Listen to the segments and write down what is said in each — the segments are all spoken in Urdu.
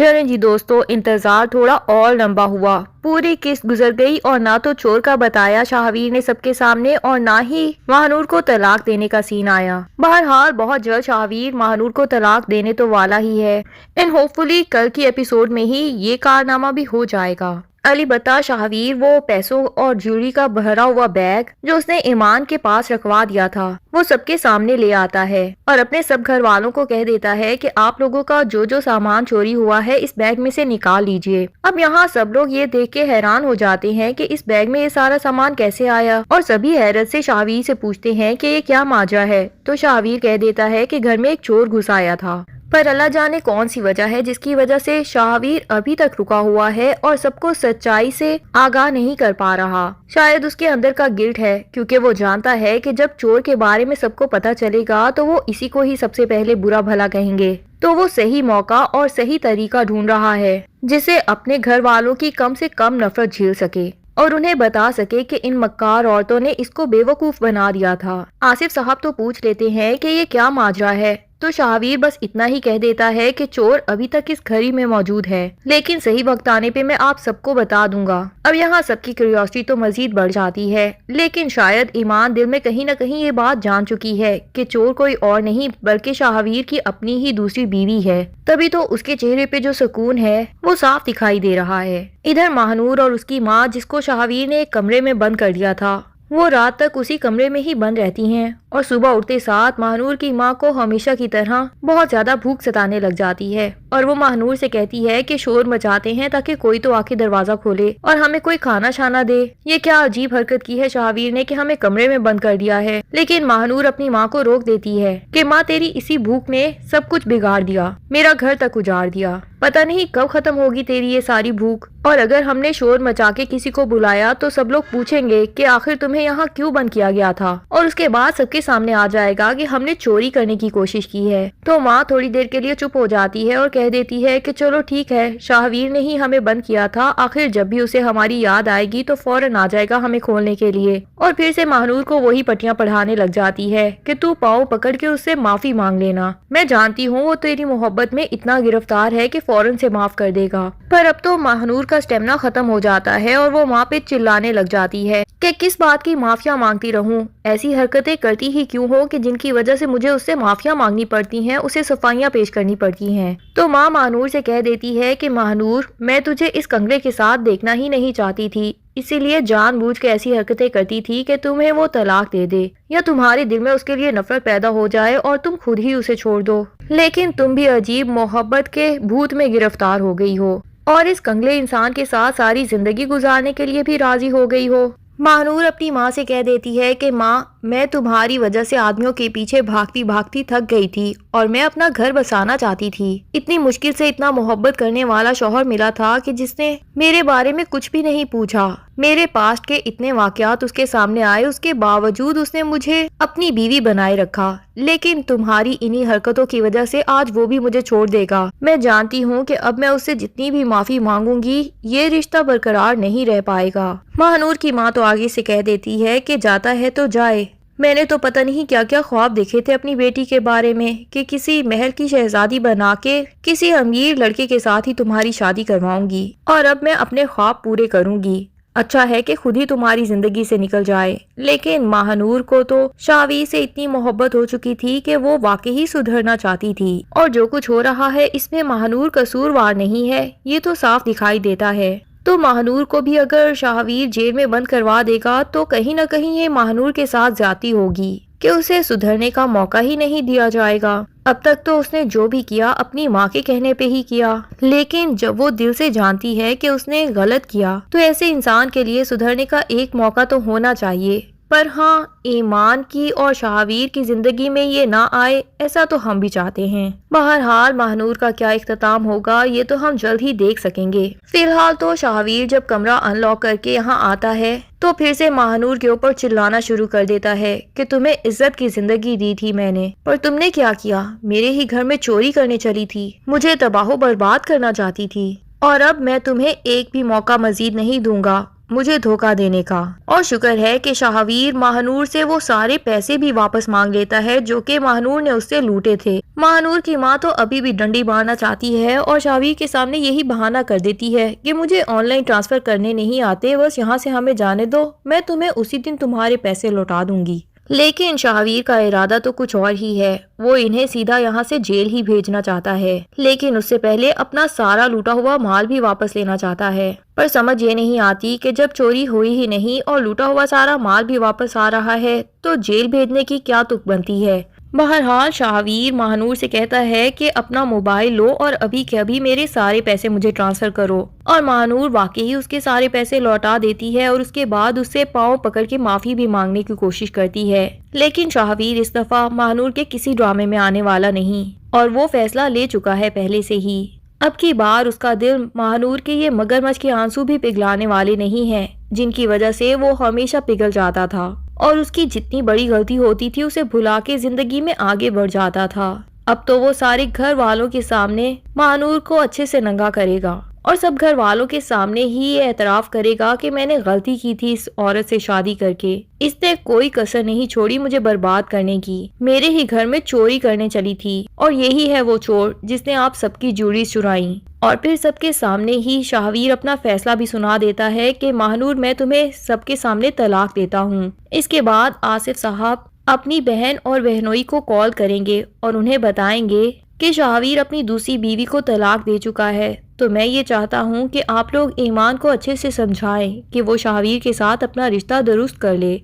چلیں جی دوستو، انتظار تھوڑا اور لمبا ہوا۔ پوری قسط گزر گئی اور نہ تو چور کا بتایا شاہویر نے سب کے سامنے اور نہ ہی ماہنور کو طلاق دینے کا سین آیا۔ بہرحال بہت جلد شاہویر ماہنور کو طلاق دینے تو والا ہی ہے، اینڈ ہوپ فلی کل کی ایپیسوڈ میں ہی یہ کارنامہ بھی ہو جائے گا۔ البتہ شاہویر وہ پیسوں اور جیولری کا بھرا ہوا بیگ جو اس نے ایمان کے پاس رکھوا دیا تھا وہ سب کے سامنے لے آتا ہے اور اپنے سب گھر والوں کو کہہ دیتا ہے کہ آپ لوگوں کا جو جو سامان چوری ہوا ہے اس بیگ میں سے نکال لیجئے۔ اب یہاں سب لوگ یہ دیکھ کے حیران ہو جاتے ہیں کہ اس بیگ میں یہ سارا سامان کیسے آیا، اور سبھی حیرت سے شاہویر سے پوچھتے ہیں کہ یہ کیا ماجرا ہے۔ تو شاہویر کہہ دیتا ہے کہ گھر میں ایک چور گھس آیا تھا، پر اللہ جانے کون سی وجہ ہے جس کی وجہ سے شاہویر ابھی تک رکا ہوا ہے اور سب کو سچائی سے آگاہ نہیں کر پا رہا۔ شاید اس کے اندر کا گلٹ ہے، کیونکہ وہ جانتا ہے کہ جب چور کے بارے میں سب کو پتہ چلے گا تو وہ اسی کو ہی سب سے پہلے برا بھلا کہیں گے۔ تو وہ صحیح موقع اور صحیح طریقہ ڈھونڈ رہا ہے جسے اپنے گھر والوں کی کم سے کم نفرت جھیل سکے اور انہیں بتا سکے کہ ان مکار عورتوں نے اس کو بے وقوف بنا دیا تھا۔ آصف صاحب تو پوچھ لیتے ہیں کہ یہ کیا ماجرا ہے، تو شاہویر بس اتنا ہی کہہ دیتا ہے کہ چور ابھی تک اس گھر ہی میں موجود ہے، لیکن صحیح وقت آنے پہ میں آپ سب کو بتا دوں گا۔ اب یہاں سب کی کیوریوسٹی تو مزید بڑھ جاتی ہے، لیکن شاید ایمان دل میں کہیں نہ کہیں یہ بات جان چکی ہے کہ چور کوئی اور نہیں بلکہ شاہویر کی اپنی ہی دوسری بیوی ہے، تبھی تو اس کے چہرے پہ جو سکون ہے وہ صاف دکھائی دے رہا ہے۔ ادھر ماہنور اور اس کی ماں، جس کو شاہویر نے ایک کمرے میں بند کر دیا تھا، وہ رات تک اسی کمرے میں ہی بند رہتی ہیں، اور صبح اٹھتے ساتھ ماہنور کی ماں کو ہمیشہ کی طرح بہت زیادہ بھوک ستانے لگ جاتی ہے، اور وہ ماہنور سے کہتی ہے کہ شور مچاتے ہیں تاکہ کوئی تو آ کے دروازہ کھولے اور ہمیں کوئی کھانا شانا دے۔ یہ کیا عجیب حرکت کی ہے شاہویر نے کہ ہمیں کمرے میں بند کر دیا ہے، لیکن ماہنور اپنی ماں کو روک دیتی ہے کہ ماں تیری اسی بھوک نے سب کچھ بگاڑ دیا، میرا گھر تک اجاڑ دیا، پتہ نہیں کب ختم ہوگی تیری یہ ساری بھوک، اور اگر ہم نے شور مچا کے کسی کو بلایا تو سب لوگ پوچھیں گے کہ آخر تمہیں یہاں کیوں بند کیا گیا تھا، اور اس کے بعد سب کے سامنے آ جائے گا کہ ہم نے چوری کرنے کی کوشش کی ہے۔ تو ماں تھوڑی دیر کے لیے چپ ہو جاتی ہے اور کہہ دیتی ہے کہ چلو ٹھیک ہے، شاہویر نے ہی ہمیں بند کیا تھا، آخر جب بھی اسے ہماری یاد آئے گی تو فوراً آ جائے گا ہمیں کھولنے کے لیے، اور پھر سے ماہنور کو وہی پٹیاں پڑھانے لگ جاتی ہے کہ تو پاؤں پکڑ کے اس سے معافی مانگ لینا، میں جانتی ہوں وہ تیری محبت میں اتنا گرفتار ہے کہ فوراً سے معاف کر دے گا۔ پر اب تو ماہنور کا اسٹیمنا ختم ہو جاتا ہے اور وہ ماں پہ چلانے لگ جاتی ہے کہ کس بات کی معافیاں مانگتی رہوں، ایسی حرکتیں کرتی ہی کیوں ہو کہ جن کی وجہ سے مجھے اس سے معافیاں مانگنی پڑتی ہیں، اسے صفائیاں پیش کرنی پڑتی ہیں۔ تو ماں ماہنور سے کہہ دیتی ہے کہ ماہنور، میں تجھے اس کنگلے کے ساتھ دیکھنا ہی نہیں چاہتی تھی، اسی لیے جان بوجھ کے ایسی حرکتیں کرتی تھی کہ تمہیں وہ طلاق دے دے یا تمہارے دل میں اس کے لیے نفرت پیدا ہو جائے اور تم خود ہی اسے چھوڑ دو، لیکن تم بھی عجیب محبت کے بھوت میں گرفتار ہو گئی ہو اور اس کنگلے انسان کے ساتھ ساری زندگی گزارنے کے لیے بھی راضی ہو گئی ہو۔ ماہنور اپنی ماں سے کہہ دیتی ہے کہ ماں، میں تمہاری وجہ سے آدمیوں کے پیچھے بھاگتی بھاگتی تھک گئی تھی اور میں اپنا گھر بسانا چاہتی تھی، اتنی مشکل سے اتنا محبت کرنے والا شوہر ملا تھا کہ جس نے میرے بارے میں کچھ بھی نہیں پوچھا، میرے پاسٹ کے اتنے واقعات اس کے سامنے آئے، اس کے باوجود اس نے مجھے اپنی بیوی بنائے رکھا، لیکن تمہاری انہی حرکتوں کی وجہ سے آج وہ بھی مجھے چھوڑ دے گا۔ میں جانتی ہوں کہ اب میں اس سے جتنی بھی معافی مانگوں گی یہ رشتہ برقرار نہیں رہ پائے گا۔ ماہنور کی ماں تو آگے سے کہہ دیتی ہے کہ جاتا ہے تو جائے، میں نے تو پتہ نہیں کیا کیا خواب دیکھے تھے اپنی بیٹی کے بارے میں کہ کسی محل کی شہزادی بنا کے کسی امیر لڑکے کے ساتھ ہی تمہاری شادی کرواؤں گی، اور اب میں اپنے خواب پورے کروں گی، اچھا ہے کہ خود ہی تمہاری زندگی سے نکل جائے۔ لیکن ماہنور کو تو شاہویر سے اتنی محبت ہو چکی تھی کہ وہ واقعی سدھرنا چاہتی تھی، اور جو کچھ ہو رہا ہے اس میں ماہنور قصوروار نہیں ہے، یہ تو صاف دکھائی دیتا ہے۔ تو ماہنور کو بھی اگر شاہویر جیل میں بند کروا دے گا تو کہیں نہ کہیں یہ ماہنور کے ساتھ زیادتی ہوگی کہ اسے سدھرنے کا موقع ہی نہیں دیا جائے گا۔ اب تک تو اس نے جو بھی کیا اپنی ماں کے کہنے پہ ہی کیا، لیکن جب وہ دل سے جانتی ہے کہ اس نے غلط کیا تو ایسے انسان کے لیے سدھرنے کا ایک موقع تو ہونا چاہیے۔ پر ہاں، ایمان کی اور شاہویر کی زندگی میں یہ نہ آئے ایسا تو ہم بھی چاہتے ہیں۔ بہرحال ماہنور کا کیا اختتام ہوگا یہ تو ہم جلد ہی دیکھ سکیں گے۔ فی الحال تو شاہویر جب کمرہ ان لاک کر کے یہاں آتا ہے تو پھر سے ماہنور کے اوپر چلانا شروع کر دیتا ہے کہ تمہیں عزت کی زندگی دی تھی میں نے، پر تم نے کیا کیا، میرے ہی گھر میں چوری کرنے چلی تھی، مجھے تباہ و برباد کرنا چاہتی تھی، اور اب میں تمہیں ایک بھی موقع مزید نہیں دوں گا، مجھے دھوکہ دینے کا، اور شکر ہے کہ شاہویر ماہنور سے وہ سارے پیسے بھی واپس مانگ لیتا ہے جو کہ ماہنور نے اس سے لوٹے تھے۔ ماہنور کی ماں تو ابھی بھی ڈنڈی مارنا چاہتی ہے اور شاہویر کے سامنے یہی بہانہ کر دیتی ہے کہ مجھے آن لائن ٹرانسفر کرنے نہیں آتے، بس یہاں سے ہمیں جانے دو، میں تمہیں اسی دن تمہارے پیسے لوٹا دوں گی۔ لیکن شاہویر کا ارادہ تو کچھ اور ہی ہے، وہ انہیں سیدھا یہاں سے جیل ہی بھیجنا چاہتا ہے، لیکن اس سے پہلے اپنا سارا لوٹا ہوا مال بھی واپس لینا چاہتا ہے۔ پر سمجھ یہ نہیں آتی کہ جب چوری ہوئی ہی نہیں اور لوٹا ہوا سارا مال بھی واپس آ رہا ہے تو جیل بھیجنے کی کیا تک بنتی ہے۔ بہرحال شاہویر ماہنور سے کہتا ہے کہ اپنا موبائل لو اور ابھی کے ابھی میرے سارے پیسے مجھے ٹرانسفر کرو، اور ماہنور واقعی اس کے سارے پیسے لوٹا دیتی ہے اور اس کے بعد اس سے پاؤں پکڑ کے معافی بھی مانگنے کی کوشش کرتی ہے۔ لیکن شاہویر اس دفعہ ماہنور کے کسی ڈرامے میں آنے والا نہیں، اور وہ فیصلہ لے چکا ہے پہلے سے ہی۔ اب کی بار اس کا دل ماہنور کے یہ مگرمچھ کے آنسو بھی پگھلانے والے نہیں ہیں جن کی وجہ سے وہ ہمیشہ پگھل جاتا تھا، اور اس کی جتنی بڑی غلطی ہوتی تھی اسے بھلا کے زندگی میں آگے بڑھ جاتا تھا۔ اب تو وہ سارے گھر والوں کے سامنے ماہنور کو اچھے سے ننگا کرے گا اور سب گھر والوں کے سامنے ہی یہ اعتراف کرے گا کہ میں نے غلطی کی تھی اس عورت سے شادی کر کے، اس نے کوئی کسر نہیں چھوڑی مجھے برباد کرنے کی، میرے ہی گھر میں چوری کرنے چلی تھی، اور یہی ہے وہ چور جس نے آپ سب کی جوڑی چرائیں۔ اور پھر سب کے سامنے ہی شاہویر اپنا فیصلہ بھی سنا دیتا ہے کہ ماہنور میں تمہیں سب کے سامنے طلاق دیتا ہوں۔ اس کے بعد آصف صاحب اپنی بہن اور بہنوئی کو کال کریں گے اور انہیں بتائیں گے کہ شاہویر اپنی دوسری بیوی کو طلاق دے چکا ہے، تو میں یہ چاہتا ہوں کہ آپ لوگ ایمان کو اچھے سے سمجھائیں کہ وہ شاہویر کے ساتھ اپنا رشتہ درست کر لے۔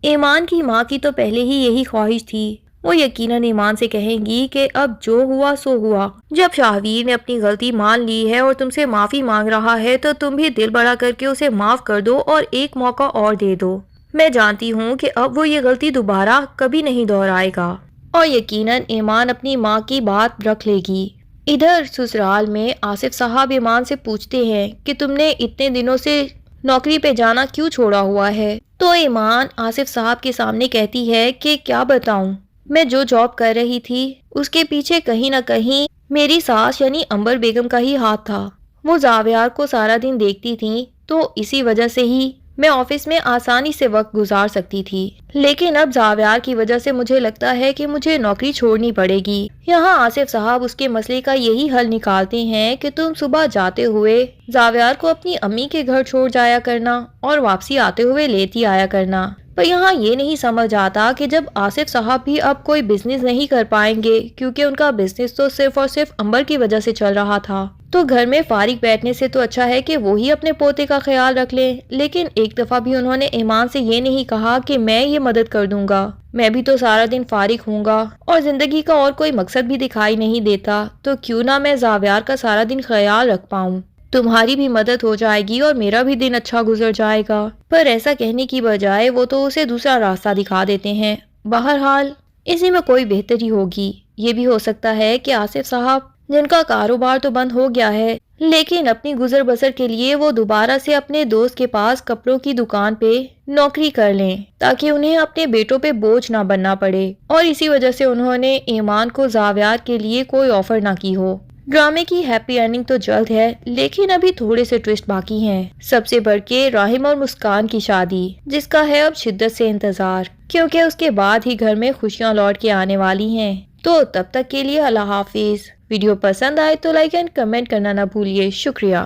ایمان کی ماں کی تو پہلے ہی یہی خواہش تھی، وہ یقیناً ایمان سے کہیں گی کہ اب جو ہوا سو ہوا، جب شاہویر نے اپنی غلطی مان لی ہے اور تم سے معافی مانگ رہا ہے تو تم بھی دل بڑا کر کے اسے معاف کر دو اور ایک موقع اور دے دو۔ میں جانتی ہوں کہ اب وہ یہ غلطی دوبارہ کبھی نہیں دہرائے گا، اور یقیناً ایمان اپنی ماں کی بات رکھ لے گی۔ ادھر سسرال میں آصف صاحب ایمان سے پوچھتے ہیں کہ تم نے اتنے دنوں سے نوکری پہ جانا کیوں چھوڑا ہوا ہے؟ تو ایمان آصف صاحب کے سامنے کہتی ہے کہ کیا بتاؤں، میں جو جاب کر رہی تھی اس کے پیچھے کہیں نہ کہیں میری ساس یعنی عنبر بیگم کا ہی ہاتھ تھا۔ وہ زاویار کو سارا دن دیکھتی تھیں تو اسی وجہ سے ہی میں آفس میں آسانی سے وقت گزار سکتی تھی، لیکن اب زاویار کی وجہ سے مجھے لگتا ہے کہ مجھے نوکری چھوڑنی پڑے گی۔ یہاں آصف صاحب اس کے مسئلے کا یہی حل نکالتے ہیں کہ تم صبح جاتے ہوئے زاویار کو اپنی امی کے گھر چھوڑ جایا کرنا اور واپسی آتے ہوئے لیتی آیا کرنا۔ پر یہاں یہ نہیں سمجھ آتا کہ جب آصف صاحب بھی اب کوئی بزنس نہیں کر پائیں گے کیونکہ ان کا بزنس تو صرف اور صرف عنبر کی وجہ سے چل رہا تھا، تو گھر میں فارغ بیٹھنے سے تو اچھا ہے کہ وہی اپنے پوتے کا خیال رکھ لیں۔ لیکن ایک دفعہ بھی انہوں نے ایمان سے یہ نہیں کہا کہ میں یہ مدد کر دوں گا، میں بھی تو سارا دن فارغ ہوں گا اور زندگی کا اور کوئی مقصد بھی دکھائی نہیں دیتا، تو کیوں نہ میں زاویار کا سارا دن خیال رکھ پاؤں، تمہاری بھی مدد ہو جائے گی اور میرا بھی دن اچھا گزر جائے گا۔ پر ایسا کہنے کی بجائے وہ تو اسے دوسرا راستہ دکھا دیتے ہیں۔ بہرحال اسی میں کوئی بہتری ہوگی، یہ بھی ہو سکتا ہے کہ آصف صاحب جن کا کاروبار تو بند ہو گیا ہے لیکن اپنی گزر بسر کے لیے وہ دوبارہ سے اپنے دوست کے پاس کپڑوں کی دکان پہ نوکری کر لیں تاکہ انہیں اپنے بیٹوں پہ بوجھ نہ بننا پڑے، اور اسی وجہ سے انہوں نے ایمان کو زاویار کے لیے کوئی آفر نہ کی ہو۔ ڈرامے کی ہیپی اینڈنگ تو جلد ہے لیکن ابھی تھوڑے سے ٹوسٹ باقی ہیں، سب سے بڑھ کے راہم اور مسکان کی شادی جس کا ہے اب شدت سے انتظار، کیونکہ اس کے بعد ہی گھر میں خوشیاں لوٹ کے آنے والی ہیں۔ تو تب تک کے لیے اللہ حافظ۔ ویڈیو پسند آئے تو لائک اینڈ کمنٹ کرنا نہ بھولیے۔ شکریہ۔